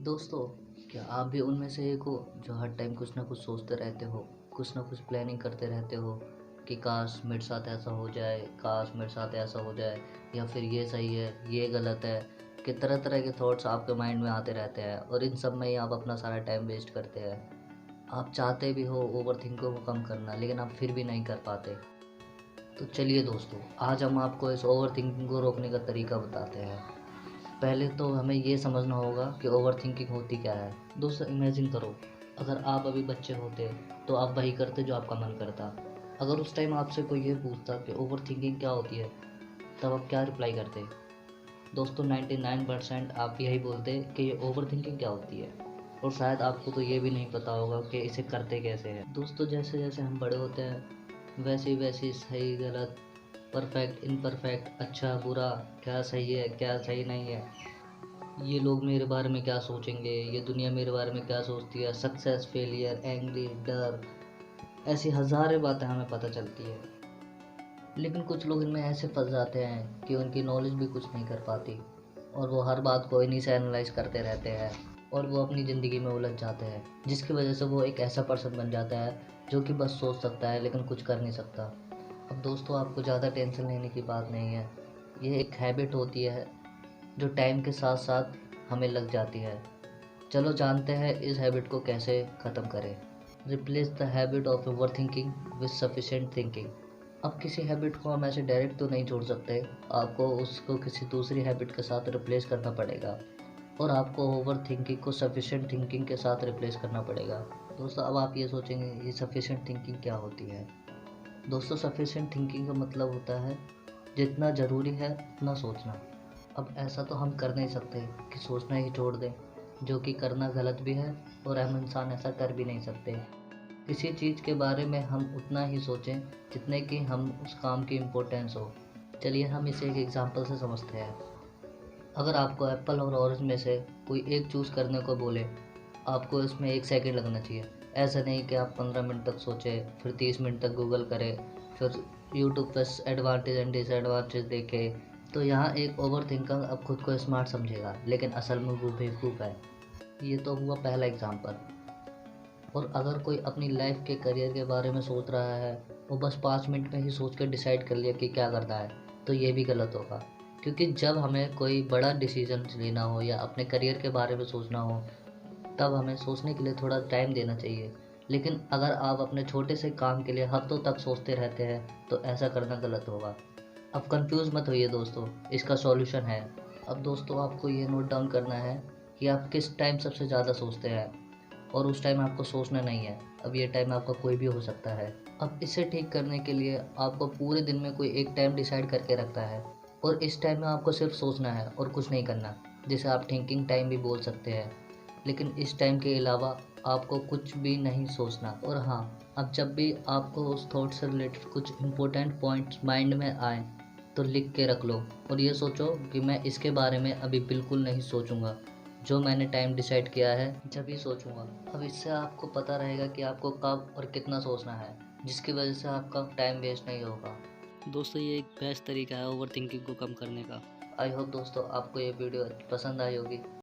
दोस्तों, क्या आप भी उनमें से एक हो जो हर टाइम कुछ ना कुछ सोचते रहते हो, कुछ ना कुछ प्लानिंग करते रहते हो कि काश मेरे साथ ऐसा हो जाए, काश मेरे साथ ऐसा हो जाए, या फिर ये सही है, ये गलत है, कि तरह तरह के थॉट्स आपके माइंड में आते रहते हैं और इन सब में ही आप अपना सारा टाइम वेस्ट करते हैं। आप चाहते भी हो ओवर थिंकिंग को कम करना, लेकिन आप फिर भी नहीं कर पाते। तो चलिए दोस्तों, आज हम आपको इस ओवर थिंकिंग को रोकने का तरीका बताते हैं। पहले तो हमें ये समझना होगा कि ओवर थिंकिंग होती क्या है। दोस्तों, इमेजिन करो, अगर आप अभी बच्चे होते तो आप वही करते जो आपका मन करता। अगर उस टाइम आपसे कोई ये पूछता कि ओवर थिंकिंग क्या होती है, तब आप क्या रिप्लाई करते? दोस्तों, 99% आप यही बोलते कि ये ओवर थिंकिंग क्या होती है, और शायद आपको तो ये भी नहीं पता होगा कि इसे करते कैसे हैं। दोस्तों, जैसे जैसे हम बड़े होते हैं वैसे वैसे सही गलत, परफेक्ट इनपरफेक्ट, अच्छा बुरा, क्या सही है क्या सही नहीं है, ये लोग मेरे बारे में क्या सोचेंगे, ये दुनिया मेरे बारे में क्या सोचती है, सक्सेस फेलियर एंग्री डर, ऐसी हज़ारों बातें हमें पता चलती है। लेकिन कुछ लोग इनमें ऐसे फंस जाते हैं कि उनकी नॉलेज भी कुछ नहीं कर पाती, और वो हर बात को इन्हीं से एनालाइज करते रहते हैं, और वो अपनी ज़िंदगी में उलझ जाते हैं, जिसकी वजह से वो एक ऐसा पर्सन बन जाता है जो कि बस सोच सकता है लेकिन कुछ कर नहीं सकता। अब दोस्तों, आपको ज़्यादा टेंशन लेने की बात नहीं है। ये एक हैबिट होती है जो टाइम के साथ साथ हमें लग जाती है। चलो जानते हैं इस हैबिट को कैसे ख़त्म करें। Replace the habit of over thinking with sufficient thinking. अब किसी हैबिट को हम ऐसे डायरेक्ट तो नहीं छोड़ सकते, आपको उसको किसी दूसरी हैबिट के साथ रिप्लेस करना पड़ेगा, और आपको ओवर थिंकिंग को सफिशेंट थिंकिंग के साथ रिप्लेस करना पड़ेगा। दोस्तों, अब आप ये सोचेंगे ये सफिशेंट थिंकिंग क्या होती है। दोस्तों, सफिशेंट थिंकिंग का मतलब होता है जितना ज़रूरी है उतना सोचना। अब ऐसा तो हम कर नहीं सकते कि सोचना ही छोड़ दें, जो कि करना गलत भी है, और हम इंसान ऐसा कर भी नहीं सकते। किसी चीज़ के बारे में हम उतना ही सोचें जितने कि हम उस काम की इम्पोर्टेंस हो। चलिए हम इसे एक एग्जांपल से समझते हैं। अगर आपको एप्पल और ऑरेंज में से कोई एक चूज़ करने को बोले, आपको इसमें 1 सेकंड लगना चाहिए। ऐसा नहीं कि आप 15 मिनट तक सोचें, फिर 30 मिनट तक गूगल करें, फिर यूट्यूब पर एडवांटेज एंड डिसएडवांटेज देखें। तो यहाँ एक ओवर थिंकर अब खुद को स्मार्ट समझेगा, लेकिन असल में वो बेवकूफ़ है। ये तो हुआ पहला एग्जाम्पल। और अगर कोई अपनी लाइफ के करियर के बारे में सोच रहा है, वो बस 5 मिनट में ही सोच कर डिसाइड कर लिया कि क्या करना है, तो ये भी गलत होगा। क्योंकि जब हमें कोई बड़ा डिसीजन लेना हो या अपने करियर के बारे में सोचना हो, तब हमें सोचने के लिए थोड़ा टाइम देना चाहिए। लेकिन अगर आप अपने छोटे से काम के लिए हफ्तों तक सोचते रहते हैं, तो ऐसा करना गलत होगा। अब कंफ्यूज मत होइए दोस्तों, इसका सॉल्यूशन है। अब दोस्तों, आपको ये नोट डाउन करना है कि आप किस टाइम सबसे ज़्यादा सोचते हैं, और उस टाइम आपको सोचना नहीं है। अब ये टाइम आपका कोई भी हो सकता है। अब इसे ठीक करने के लिए आपको पूरे दिन में कोई एक टाइम डिसाइड करके रखना है, और इस टाइम में आपको सिर्फ सोचना है और कुछ नहीं करना, जिसे आप थिंकिंग टाइम भी बोल सकते हैं। लेकिन इस टाइम के अलावा आपको कुछ भी नहीं सोचना। और हाँ, अब जब भी आपको उस थॉट से रिलेटेड कुछ इंपॉर्टेंट पॉइंट्स माइंड में आए, तो लिख के रख लो, और ये सोचो कि मैं इसके बारे में अभी बिल्कुल नहीं सोचूंगा, जो मैंने टाइम डिसाइड किया है जब ही सोचूंगा। अब इससे आपको पता रहेगा कि आपको कब और कितना सोचना है, जिसकी वजह से आपका टाइम वेस्ट नहीं होगा। दोस्तों, ये एक बेस्ट तरीका है ओवर थिंकिंग को कम करने का। आई होप दोस्तों आपको ये वीडियो पसंद आई होगी।